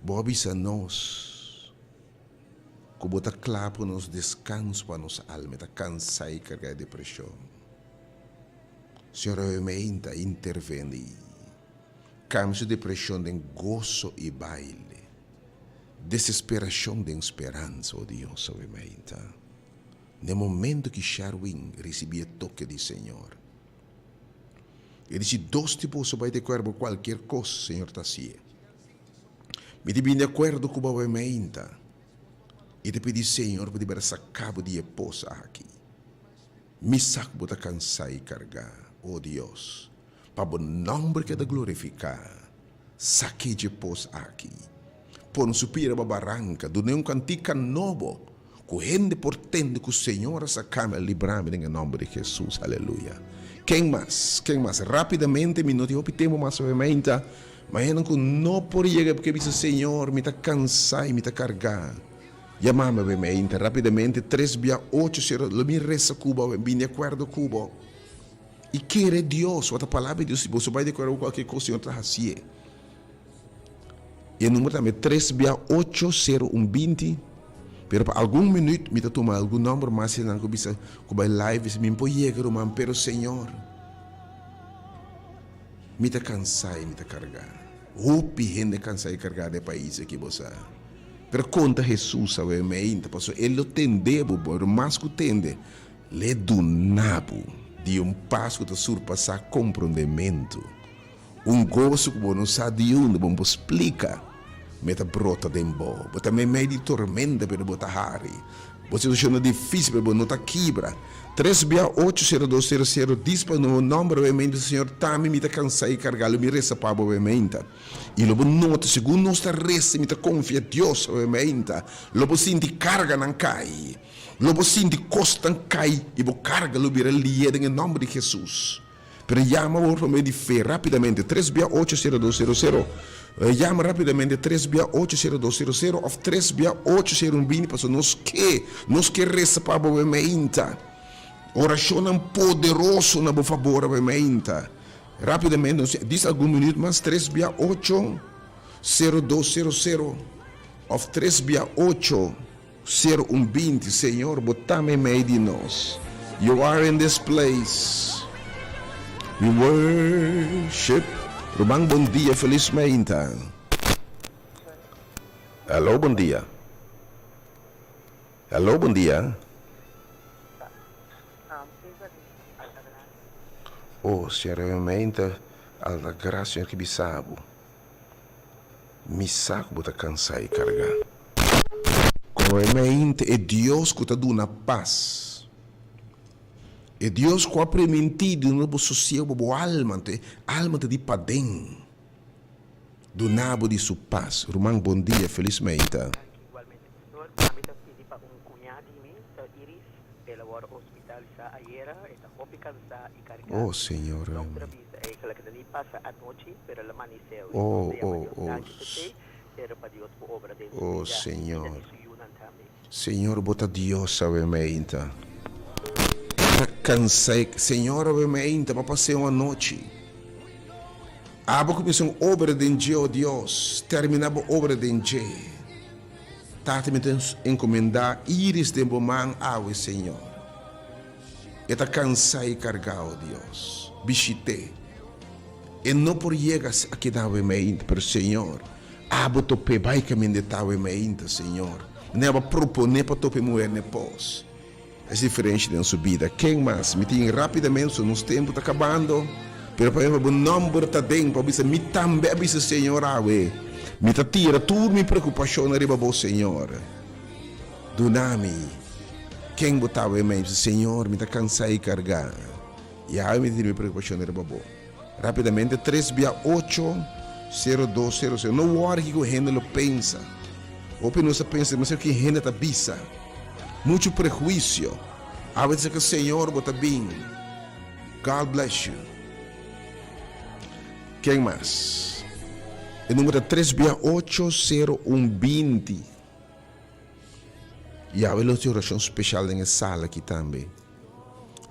Bo avisa nós, que bota claro para nos descanso para nossa alma, está cansada e carregar de depressão. Senhor, obviamente, intervene. Cambia depressão em gozo e baile. Desesperação de esperança, oh Deus, obviamente. No momento que Sherwin recebia toque do Senhor, ele disse: 2 tipos vai de acordo com qualquer coisa, Senhor, está assim. Me diz de acordo com o obviamente. E te pedi, Senhor, para ver essa cabo de esposa aqui. Me saco para cansar e carregar, oh Deus, para o nome que te glorificar. Saque de esposa aqui. Por um supira para barranca, do nenhum cantica novo, correndo por tendo que o Senhor essa cama livrar-me em nome de Jesus, aleluia. Quem mais? Rapidamente, me não te optemos mais obviamente, mas eu não posso chegar porque o Senhor me está cansado e me está carregado. Chamamos obviamente, rapidamente, 368, me resta Cuba, bem de acordo com Cuba. E querer Deus, a palavra de Deus, se você vai decorar qualquer coisa, o Senhor está assim. E o número também é 3680120. Pero para algum minuto me toma algum número mais se não começa com vai live me pode chegar mas pero Senhor me tá cansado e me tá carregar. Rupi gente cansado e carregar de país aqui você. Pero conta Jesus obviamente, passou ele tende bo mas que tende le do nabo de passo que surpassar compreendimento. Gozo que não sabe de onde bom explica. Meta brota dembo, bota me meio de tormenta para botar hari. Você situação difícil para botar quebra. 3680200 diz para o número obviamente do Senhor Tami me tá cansado e carregar me resta para obviamente. E logo nota segundo nossa resta me tá confia Deus obviamente. Logo senti carga não cai. Logo senti costa não cai e bo carga lo vira lieda em nome de Jesus. Pero llama por meio de fé rapidamente 3680200. Chama rapidamente 3680200 ou 3680120 para nos que resta para obviamente. Oração poderoso na favor obviamente. Rapidamente, diz algum minuto mais 3680200 ou 3680120. Senhor, botame meio de nós. You are in this place. We worship. Rumang, bom dia, felizmente. Alô, bom dia. Alô, bom dia. Oh, sinceramente, alla graça que me sabe. Me saco bota cansar e carregar. Realmente é Deus que te dá paz. E Deus com a permitido no sossego bo alma te di padem. Do nabo de sua paz. Romão, bom dia, felizmente. Igualmente, pastor, kami pili pa un kunyadi mi sa Iris, lavoro hospital sa Ayera, e hospital sa Icarga. Oh, Senhor. Dokter bisa kalakadali pa sa anoche, pero lamaniseo. Oh, Pero pa Dios po obra de Oh, Senhor. suyunan tami. Senhor, bota Deus obviamente. Cansei, Senhor, obviamente, para passar uma noite. Aba começou uma obra de dia, oh Deus, terminava a obra de dia. Tata me encomendar íris de bomang awe, Senhor. Eta cansei cargar, oh Deus, bichite. E não por llegas aqui da obviamente, pero Senhor, aba tope vai caminho de tal obviamente, Senhor. Neba proponer para tope mulher ne pós. É diferente da sua vida. Quem mais? Me tem rapidamente, nos tempos está acabando. Pero para o número está dentro, para me também, para Senhor, awe. Me tá tira tudo minha preocupação arriba ao Senhor. Dunami. Quem botava em mim, Senhor, me tá cansado de cargar. E aí me tem minha preocupação arriba ao. Rapidamente, 368-0200. Não hora que o gente lo pensa. Ou não se pensa, mas é que a gente está bisa. Muito prejuízo. A vezes que o Senhor bota bem. God bless you. Quem mais? O número é 368-0120. E há uma oração especial na sala aqui também.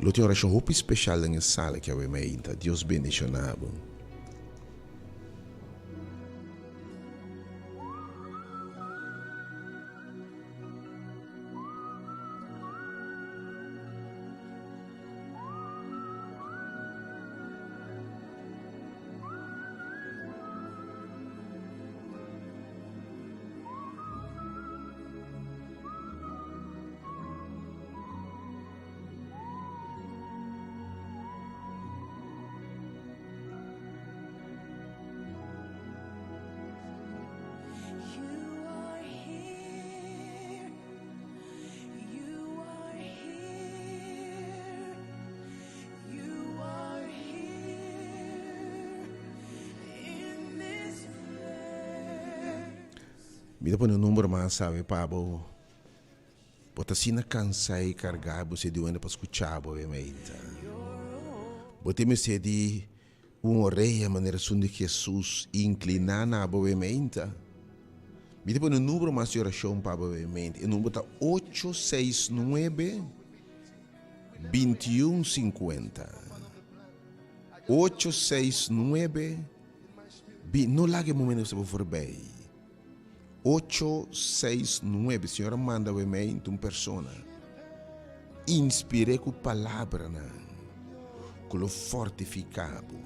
Uma oração muito especial na sala que há uma Deus bendicionado. Mira por um número mais, sabe, Pablo. Bota assim na cansa e carregar, você de onde para escutar, obviamente. Bota me ser de uma orelha, maneira de Jesus, inclinar na obviamente. Mira por um número mais de oração, Pablo, obviamente. O número está 869-2150. 869 não largue o momento que você for bem. 869, Senhora manda o e-mail uma pessoa. Inspire com palavra, com o fortificado,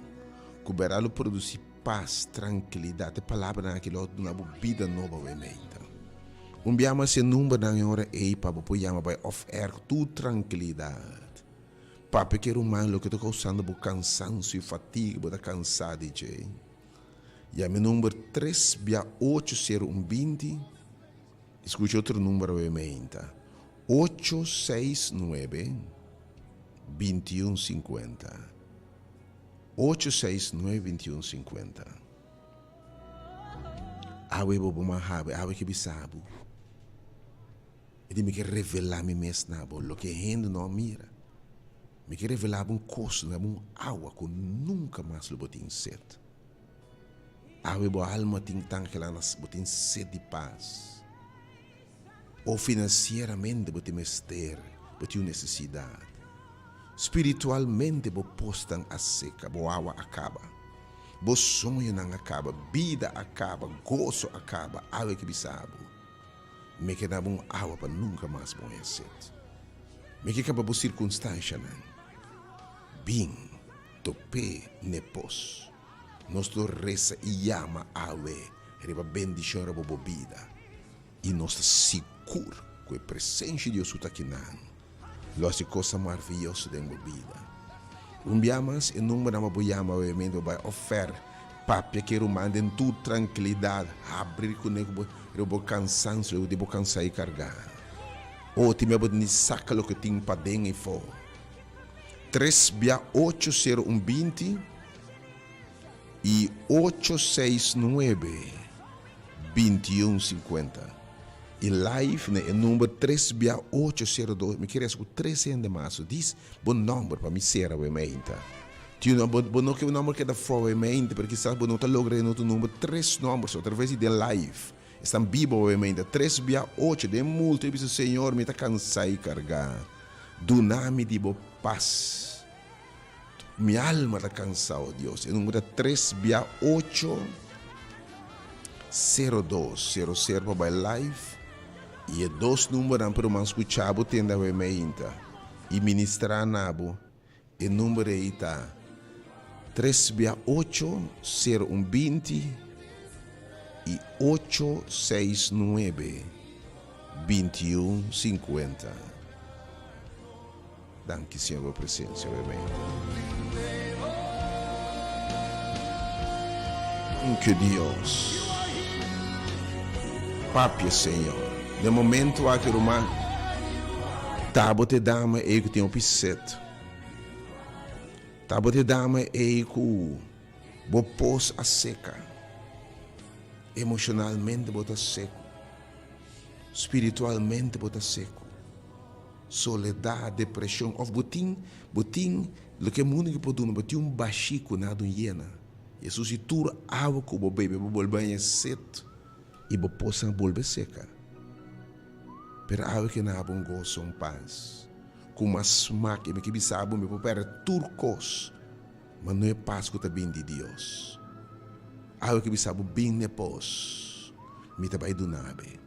com o veralo produzir paz, tranquilidade, palavra naquilo na vida nova o e-mail. Biama esse número na hora aí para poder chamar para oferecer tu tranquilidade. Para porque o mal que está causando o cansaço e fatiga, está cansado de. E a meu número 368-0120. Escute outro número, obviamente. 869-2150. 869-2150. Awe bobo mahabe, awe que bisabu. Ele me quer revelar me mesmo, lo que rende não mira. Me quer revelar um costo, um água que nunca mais lo botem sede. Awe bo alma ting tang kelanas botin sede de paz. Ou financeiramente botin mester, botin necessidade. Espiritualmente bo postan a seca, bo awa acaba. Bo sonho não acaba, vida acaba, gozo acaba, awe que bisabo. Me que dá bom awa para nunca mais bom sede. Me que acaba bo circunstância não. Bim, tope nepos. Nosso reza e ama awe, reba bendição reba bobida. E nós seguro que a presença de Deus está aqui não. Losse coisa maravilhosa da bobida. Biamas e número na boiama obviamente vai oferecer papia que mandem tu tranquilidade, abrir com o rebo cansaço, o debo cansar e carregar. Ou time abot ni saca lo que tem para dentro e fora. 3680120 e 869-2150. E live né, é número 36802. Me queria com 300 mais. Diz bom número para me ser a mente. Tinha bom que o número que da fora a mente, porque sabe bom não tá logrando outro número 3 números outra vez de live. Estão vivo a mente 368 de multa e Senhor me tá cansado de carregar. Do nome de bo paz. Minha alma está cansada, Deus. O número 36802 para live. E é 2 números para eu escutar a tenda a mente. E ministrar nabo. E número aí está 3680120 e 869-2150. Danke, Senhor, por presença, amém. Que Deus. Papi, Senhor. No momento aqui, irmã, tábua te dama e que tem um piseto. Tábua te dama e que bo pôs a seca. Emocionalmente bota seco. Espiritualmente bota seco. Soledade, depressão, of botim, lo que mundo que pode dar, botim baxico na do hiena. Jesus e tudo água que o bebê bolbanha cedo e bo possa bolbe seca. Pero água que na bom gozo paz. Com uma smack, me que bisabo me popera turcos, mas não é paz que tá bem de Deus. Água que bisabo bem nepos, me tá vai do nabe.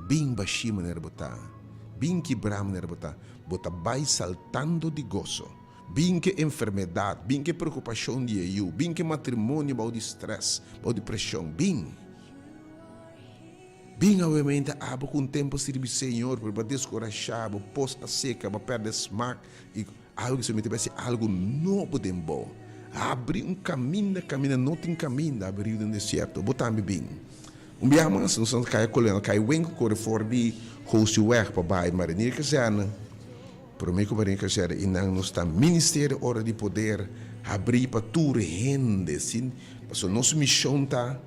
Bem baixinho maneira botar. Bem quebrar maneira botar, vai saltando de gozo, bem que enfermidade, bem que preocupação de eu, bem que matrimônio, bem de estresse, bem de depressão, bem, obviamente, abo com tempo servir Senhor, para descorajar, para pôs a seca, para perder smack, e algo que se mete vai ser algo novo de bom, abrir caminho, não tem caminho, abrir no deserto, botar-me bem. Dia mas não são cai colhendo, cai wenco corre fora de host weg para baixo, marinheiro que seja, prometo marinheiro que seja, e não está ministério hora de poder abrir para tudo rende, sim, porque nossa missão tá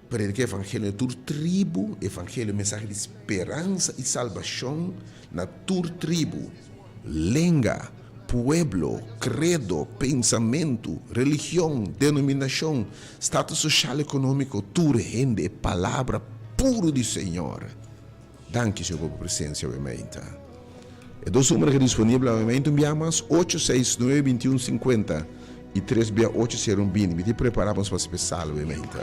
para que evangelho tur tribo, evangelho mensagem de esperança e salvação na tur tribo, lenga, pueblo, credo, pensamento, religião, denominação, status social e econômico, tudo rende palavra puro do Senhor. Danke, Senhor, por presença, obviamente. E 2 números que disponíveis, obviamente, enviamos 869-2150 e 3680120. Me te preparamos para especial, obviamente.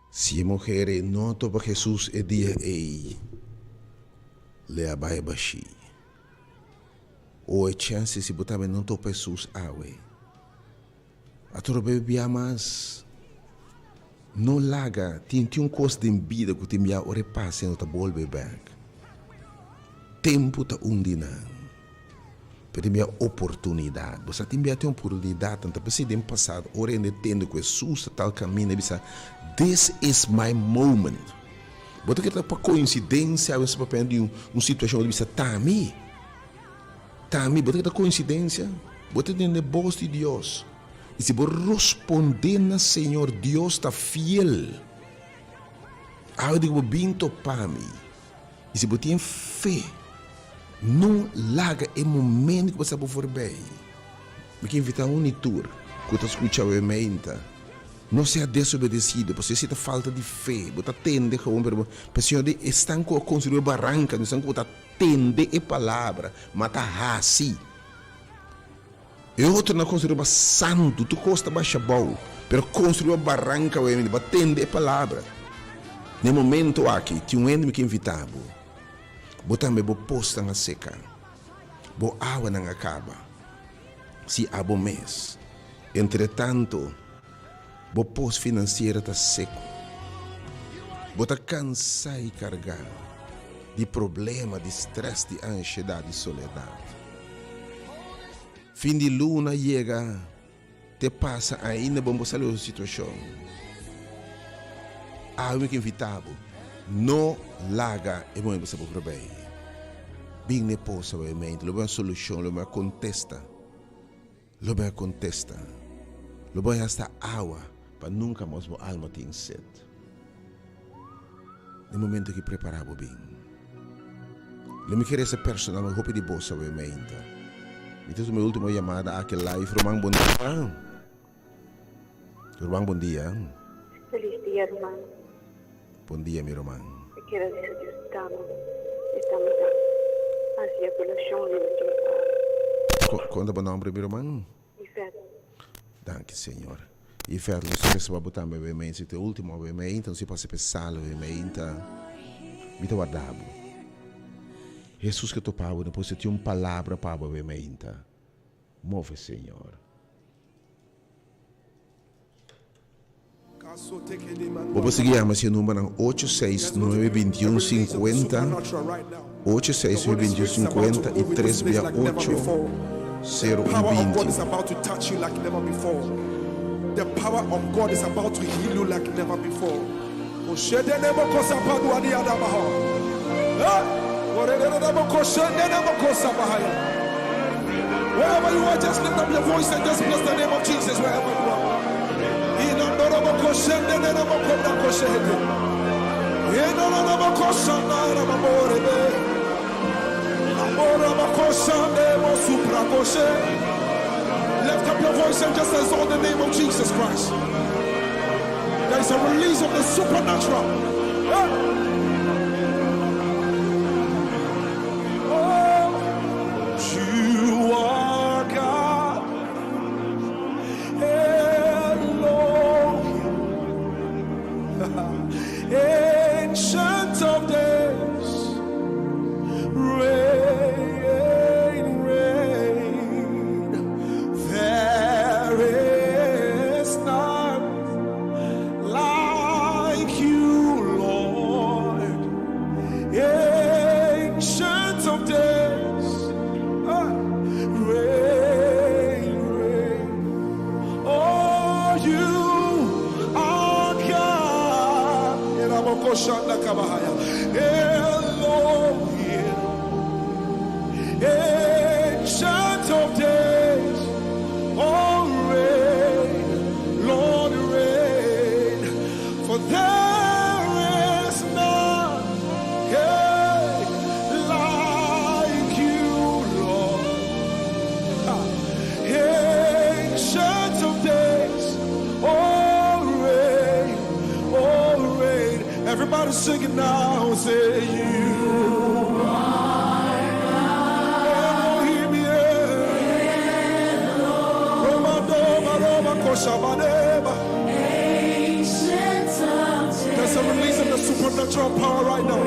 Se a mulher não topa Jesus é dia ei, le abai baixi. Ou é chance se botar não topa Jesus awe. A tua bebê mas não laga, tem um custo de vida que tem minha hora passe não tá volve back. Tempo tá undina. Pero minha oportunidade, você tem minha oportunidade, tanto para ser passado, hora ainda tendo que Jesus tal caminho, bisa. This is my moment. Bota que tá para coincidência, você para perder situação de bisa tami, bota que tá coincidência, bota que é voz de Deus. E se você responder na Senhor, Deus está fiel. Algo que você bem topar me. E se você tem fé, não larga o momento que você vai for bem. Me quer invitar a tour. que tu escuta a mente. Não seja desobedecido, porque se falta de fé, você atende com pessoa de estão com construir barranca, não estão com atende a palavra, mata assim. E outro não construir santo, tu costa baixa bom, pero construir barranca, atende a palavra. No momento aqui, tinha um enemy que invitava, você também posta na seca, bo água não acaba, se há bom mês. Entretanto, o posto financeiro está seco. Você está cansado e carregado de problema, de estresse, de ansiedade e soledade. Fim de luna chega, te passa ainda bom você sair da situação. Há um que invitava, não larga e bom você por bem. Bem ne possa o mente, lo uma solução, lo uma contesta, lo bom hasta água. Para nunca mais a alma tem sede. No momento que preparava bem. Eu me queria ser personal, mas roupa de bolsa, obviamente. Então, a minha última chamada aqui live. Román, bom dia. Román, bom dia. Feliz día, hermano. Bom dia, meu Román. Te quiero decir que estamos hacia colación de nuestro Conta o nome, meu Román? Ivete. Danke, Senhor. E Ferro, se você vai botar obviamente, se é o último obviamente, então se pode pensar obviamente, me guardava. Jesus que topava, depois você tinha uma palavra para obviamente. Move, Senhor. Vou seguir a seu número 8692150 8692150 e 368 0120. The power of God is about to heal you like never before. Wherever you are, just lift up your voice and just bless the name of Jesus wherever you are. Lift up your voice and just exalt the name of Jesus Christ. There is a release of the supernatural. Oh, you are God. Elohim. Ancient of days. Elohim, ancient of days, oh reign, Lord reign, for there is none like you, Lord. Ancient of days, oh reign. Everybody sing it now, say you are Elohim, There's a release of the supernatural power right now.